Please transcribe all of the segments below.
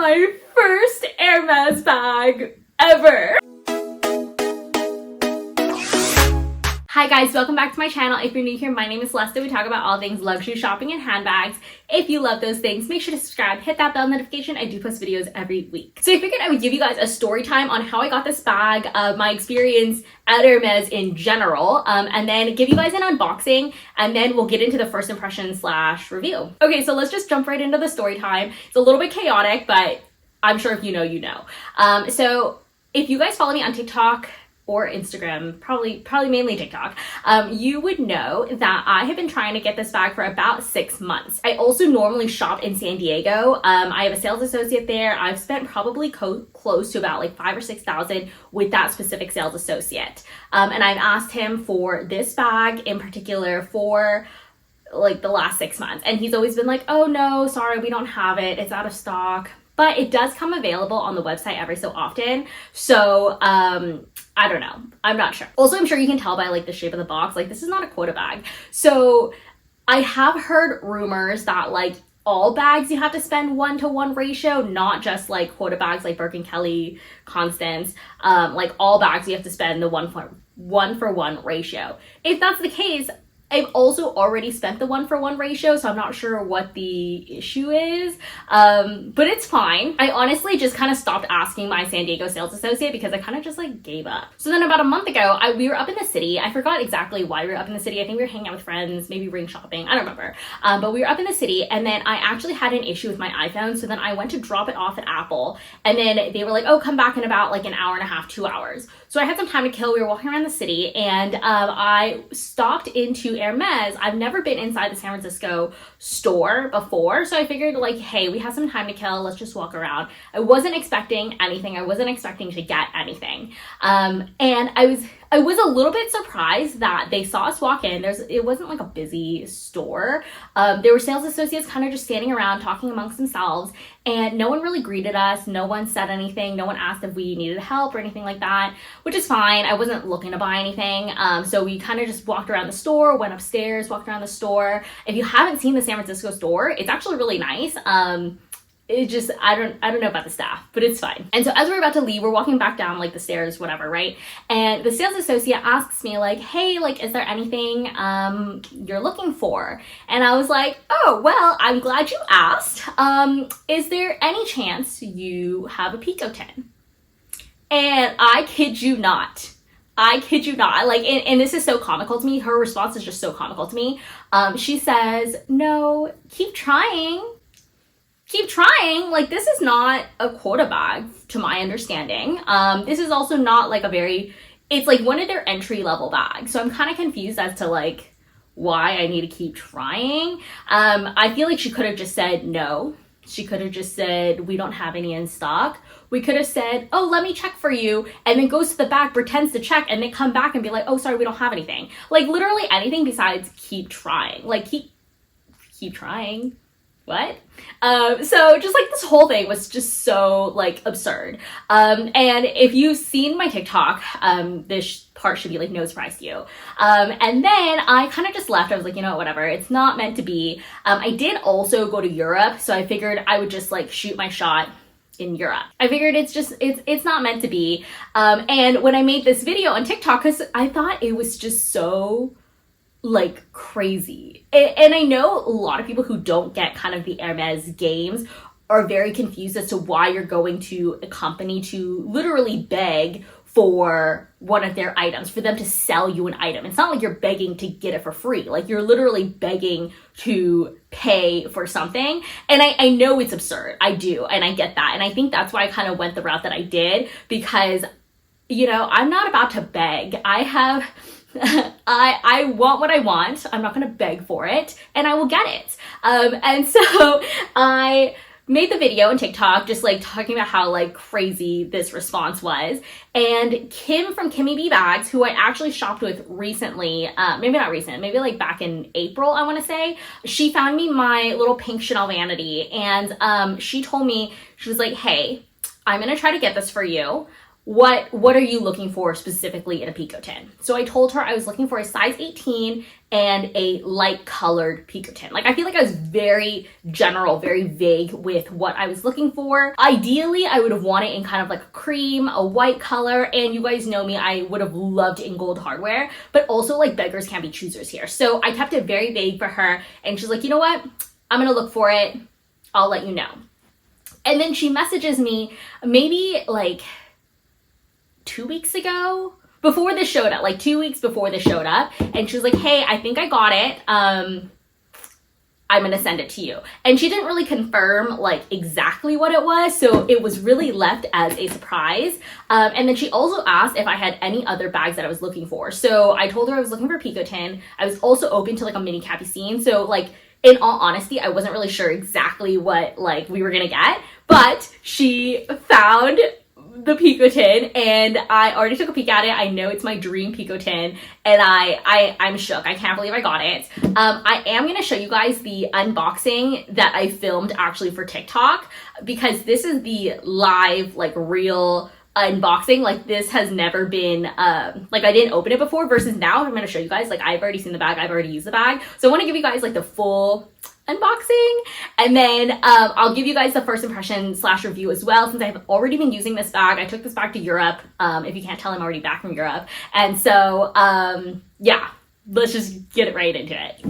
my first Hermes bag ever. Hi guys, welcome back to my channel. If you're new here, my name is Celesta. We talk about all things luxury shopping and handbags. If you love those things, make sure to subscribe, hit that bell notification. I do post videos every week. So I figured I would give you guys a story time on how I got this bag, my experience at Hermes in general, and then give you guys an unboxing, and then we'll get into the first impression / review. Okay, so let's just jump right into the story time. It's a little bit chaotic, but I'm sure if you know, you know. So if you guys follow me on TikTok, or Instagram, probably mainly TikTok, you would know that I have been trying to get this bag for about 6 months. I also normally shop in San Diego. I have a sales associate there. I've spent probably close to about like $5,000 or $6,000 with that specific sales associate. And I've asked him for this bag in particular for like the last 6 months. And he's always been like, oh no, sorry, we don't have it. It's out of stock. But it does come available on the website every so often. So, I don't know. I'm not sure. Also, I'm sure you can tell by like the shape of the box, like this is not a quota bag. So I have heard rumors that like all bags you have to spend 1-to-1 ratio, not just like quota bags like Birkin, Kelly, Constance, like all bags you have to spend the 1-for-1 ratio. If that's the case, I've also already spent the 1-for-1 ratio, so I'm not sure what the issue is, but it's fine. I honestly just kind of stopped asking my San Diego sales associate because I kind of just like gave up. So then about a month ago, we were up in the city. I forgot exactly why we were up in the city. I think we were hanging out with friends, maybe ring shopping. I don't remember. But we were up in the city, and then I actually had an issue with my iPhone, so then I went to drop it off at Apple, and then they were like, oh, come back in about like an hour and a half, 2 hours. So I had some time to kill. We were walking around the city, and I stopped into Hermes. I've never been inside the San Francisco store before, so I figured like, hey, we have some time to kill. Let's just walk around. I wasn't expecting anything. I wasn't expecting to get anything. And I was a little bit surprised that they saw us walk in. It wasn't like a busy store. There were sales associates kind of just standing around talking amongst themselves, and no one really greeted us. No one said anything. No one asked if we needed help or anything like that, which is fine. I wasn't looking to buy anything. So we kind of just walked around the store, went upstairs, walked around the store. If you haven't seen the San Francisco store, it's actually really nice. It just, I don't know about the staff, but it's fine. And so as we're about to leave, we're walking back down like the stairs, whatever, right? And the sales associate asks me like, hey, like, is there anything you're looking for? And I was like, oh, well, I'm glad you asked. Is there any chance you have a Picotin? And I kid you not. Like, and this is so comical to me. Her response is just so comical to me. She says, no, keep trying. Like, this is not a quota bag to my understanding. This is also not like it's like one of their entry level bags. So I'm kind of confused as to like why I need to keep trying. I feel like she could have just said no. She could have just said, we don't have any in stock. We could have said, oh, let me check for you, and then goes to the back, pretends to check, and then come back and be like, oh, sorry, we don't have anything. Like, literally anything besides keep trying. Like, keep trying. What? So just like this whole thing was just so like absurd. And if you've seen my TikTok, this part should be like no surprise to you. And then I kind of just left. I was like, you know, whatever, it's not meant to be. I did also go to Europe, so I figured I would just like shoot my shot in Europe. I figured it's not meant to be. And when I made this video on TikTok, because I thought it was just so like crazy. And I know a lot of people who don't get kind of the Hermes games are very confused as to why you're going to a company to literally beg for one of their items, for them to sell you an item. It's not like you're begging to get it for free. Like, you're literally begging to pay for something. And I know it's absurd. I do. And I get that. And I think that's why I kind of went the route that I did, because, you know, I'm not about to beg. I want what I want. I'm not going to beg for it, and I will get it. And so I made the video on TikTok just like talking about how like crazy this response was. And Kim from KimmieBBags, who I actually shopped with recently, maybe not recent, maybe like back in April, I want to say, she found me my little pink Chanel vanity, and she told me, she was like, hey, I'm going to try to get this for you. what are you looking for specifically in a picotin? So I told her I was looking for a size 18 and a light colored picotin. Like, I feel like I was very general, very vague with what I was looking for. Ideally, I would have wanted in kind of like a cream, a white color, and you guys know me, I would have loved in gold hardware, but also like beggars can't be choosers here. So I kept it very vague for her, and she's like, you know what? I'm gonna look for it. I'll let you know. And then she messages me maybe like 2 weeks ago, before this showed up, like 2 weeks before this showed up, and she was like, hey, I think I got it. I'm gonna send it to you. And she didn't really confirm like exactly what it was, so it was really left as a surprise. And then she also asked if I had any other bags that I was looking for. So I told her I was looking for picotin. I was also open to like a mini capucine. So like, in all honesty, I wasn't really sure exactly what like we were gonna get, but she found the picotin and I already took a peek at it. I know it's my dream picotin, and I'm shook. I can't believe I got it. I am going to show you guys the unboxing that I filmed actually for TikTok, because this is the live, like, real unboxing. Like, this has never been like, I didn't open it before, versus now I'm going to show you guys, like, I've already seen the bag, I've already used the bag, so I want to give you guys like the full unboxing, and then I'll give you guys the first impression / review as well, since I've already been using this bag. I took this back to Europe. If you can't tell, I'm already back from Europe, and so yeah, let's just get right into it.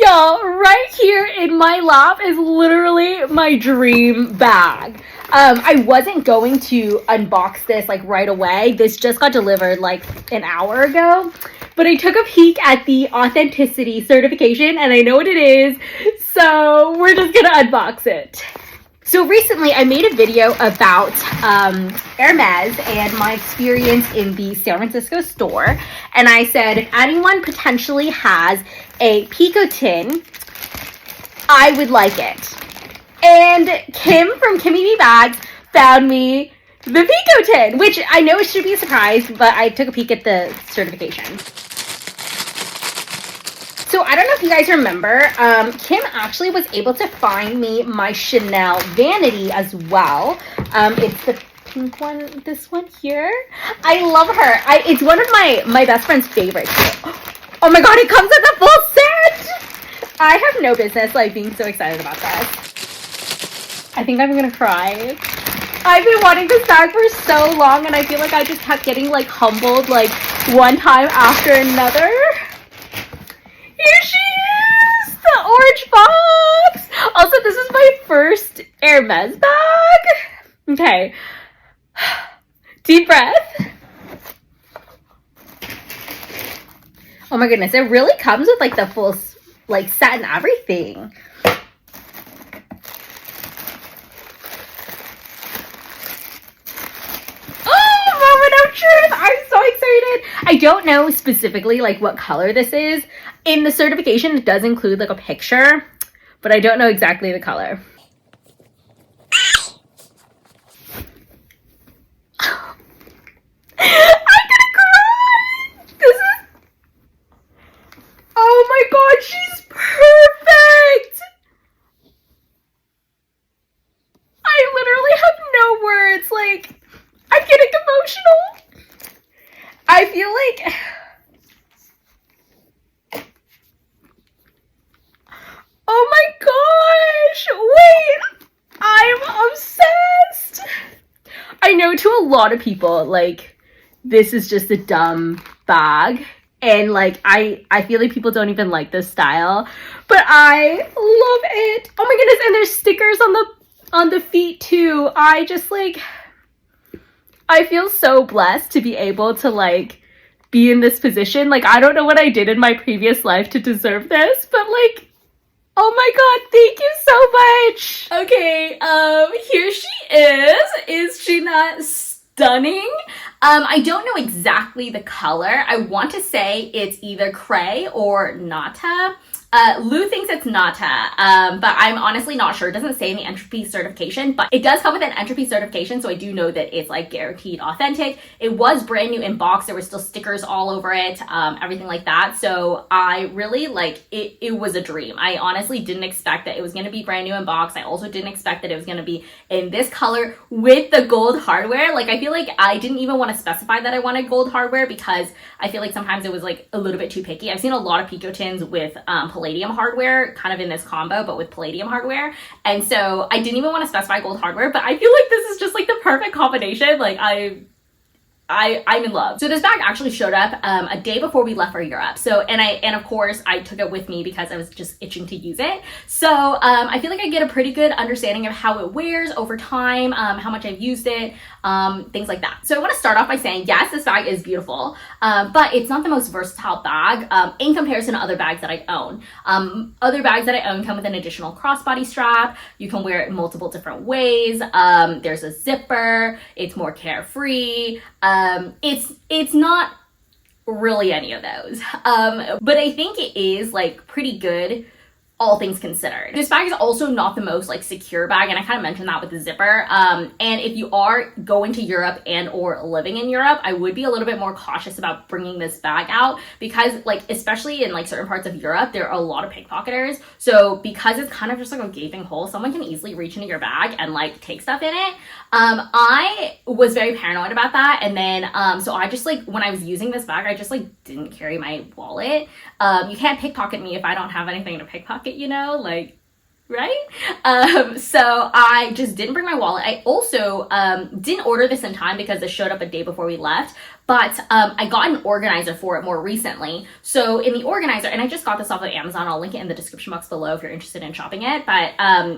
Y'all, right here in my lap is literally my dream bag. I wasn't going to unbox this like right away. This just got delivered like an hour ago. But I took a peek at the authenticity certification and I know what it is. So we're just gonna unbox it. So recently I made a video about Hermes and my experience in the San Francisco store. And I said, if anyone potentially has a picotin, I would like it. And Kim from KimmieBBags found me the picotin, which I know it should be a surprise, but I took a peek at the certification. So I don't know if you guys remember, Kim actually was able to find me my Chanel vanity as well. It's the pink one, this one here. I love her. It's one of my best friend's favorites. Oh my god, it comes with a full set! I have no business like being so excited about this. I think I'm gonna cry. I've been wanting this bag for so long, and I feel like I just kept getting like humbled like one time after another. Here she is! The orange box! Also, this is my first Hermes bag. Okay. Deep breath. Oh my goodness, it really comes with like the full like set and everything. I'm so excited. I don't know specifically like what color this is. In the certification, it does include like a picture, but I don't know exactly the color. I'm gonna cry. This is, oh my god, she's perfect. I literally have no words. Like, I'm getting emotional. I feel like, oh my gosh, wait, I'm obsessed. I know to a lot of people, like, this is just a dumb bag, and like, I feel like people don't even like this style, but I love it. Oh my goodness, and there's stickers on the feet too. I just like, I feel so blessed to be able to like be in this position. Like, I don't know what I did in my previous life to deserve this, but like, oh my god, thank you so much. Okay, here she is. Is she not stunning? I don't know exactly the color. I want to say it's either cray or nata. Lou thinks it's Nata, but I'm honestly not sure. It doesn't say in the entropy certification, but it does come with an entropy certification, so I do know that it's like guaranteed authentic. It was brand new in box. There were still stickers all over it, everything like that. So I really like it. It was a dream. I honestly didn't expect that it was going to be brand new in box. I also didn't expect that it was going to be in this color with the gold hardware. Like, I feel like I didn't even want to specify that I wanted gold hardware because I feel like sometimes it was like a little bit too picky. I've seen a lot of Pico tins with palladium hardware kind of in this combo, but with palladium hardware, and so I didn't even want to specify gold hardware, but I feel like this is just like the perfect combination. Like, I'm in love. So this bag actually showed up a day before we left for Europe. So, and of course I took it with me because I was just itching to use it. So I feel like I get a pretty good understanding of how it wears over time, how much I've used it, things like that. So I want to start off by saying, yes, this bag is beautiful, but it's not the most versatile bag in comparison to other bags that I own. Other bags that I own come with an additional crossbody strap. You can wear it multiple different ways. There's a zipper. It's more carefree. It's not really any of those, but I think it is like pretty good, all things considered. This bag is also not the most like secure bag, and I kind of mentioned that with the zipper. And if you are going to Europe and or living in Europe, I would be a little bit more cautious about bringing this bag out because, like, especially in like certain parts of Europe, there are a lot of pickpocketers. So because it's kind of just like a gaping hole, someone can easily reach into your bag and like take stuff in it. I was very paranoid about that, and then so I just, like, when I was using this bag, I just like didn't carry my wallet. You can't pickpocket me if I don't have anything to pickpocket, you know, like, right? So I just didn't bring my wallet. I also didn't order this in time because it showed up a day before we left, but I got an organizer for it more recently. So in the organizer, and I just got this off of Amazon, I'll link it in the description box below if you're interested in shopping it, but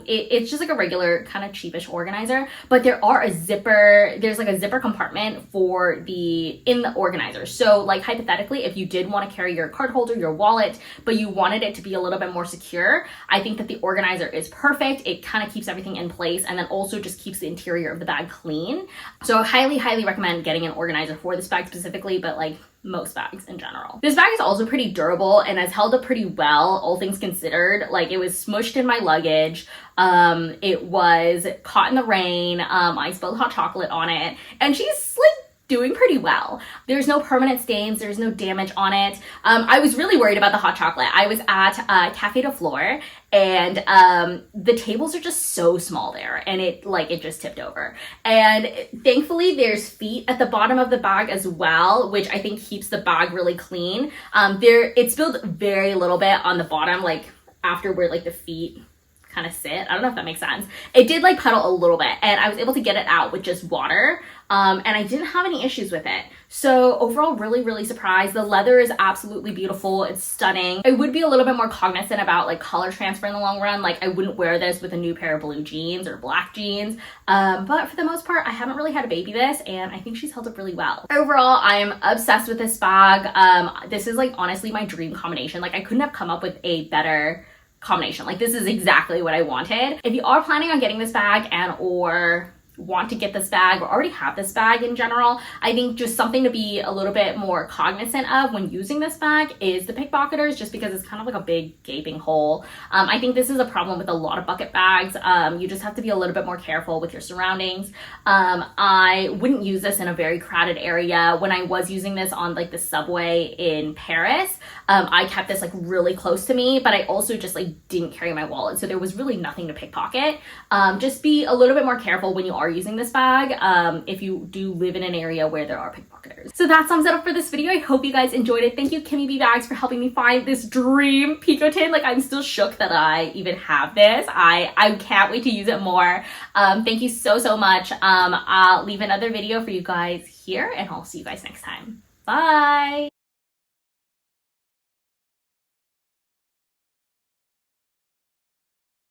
it's just like a regular kind of cheapish organizer, but there's like a zipper compartment in the organizer. So like hypothetically, if you did want to carry your card holder, your wallet, but you wanted it to be a little bit more secure, I think that the organizer is perfect. It kind of keeps everything in place and then also just keeps the interior of the bag clean. So I highly recommend getting an organizer for this bag specifically, but like most bags in general. This bag is also pretty durable and has held up pretty well, all things considered. Like, it was smushed in my luggage. It was caught in the rain. I spilled hot chocolate on it, and she's like doing pretty well. There's no permanent stains. There's no damage on it. I was really worried about the hot chocolate. I was at Cafe de Flore, and the tables are just so small there, and it just tipped over. And thankfully there's feet at the bottom of the bag as well, which I think keeps the bag really clean. It spilled very little bit on the bottom, like after where like the feet kind of sit. I don't know if that makes sense. It did like puddle a little bit, and I was able to get it out with just water. And I didn't have any issues with it. So overall, really surprised. The leather is absolutely beautiful. It's stunning. I would be a little bit more cognizant about like color transfer in the long run. Like, I wouldn't wear this with a new pair of blue jeans or black jeans. But for the most part, I haven't really had to baby this, and I think she's held up really well. Overall, I am obsessed with this bag. This is like honestly my dream combination. Like, I couldn't have come up with a better combination. Like, this is exactly what I wanted. If you are planning on getting this bag or want to get this bag or already have this bag in general, I think just something to be a little bit more cognizant of when using this bag is the pickpocketers, just because it's kind of like a big gaping hole. I think this is a problem with a lot of bucket bags. You just have to be a little bit more careful with your surroundings. I wouldn't use this in a very crowded area. When I was using this on like the subway in Paris, I kept this like really close to me, but I also just like didn't carry my wallet, so there was really nothing to pickpocket. Just be a little bit more careful when you are using this bag if you do live in an area where there are pickpocketers. So that sums it up for this video. I hope you guys enjoyed it. Thank you, KimmieBBags, for helping me find this dream Pico tin. Like, I'm still shook that I even have this. I can't wait to use it more. Thank you so much. I'll leave another video for you guys here, and I'll see you guys next time. Bye!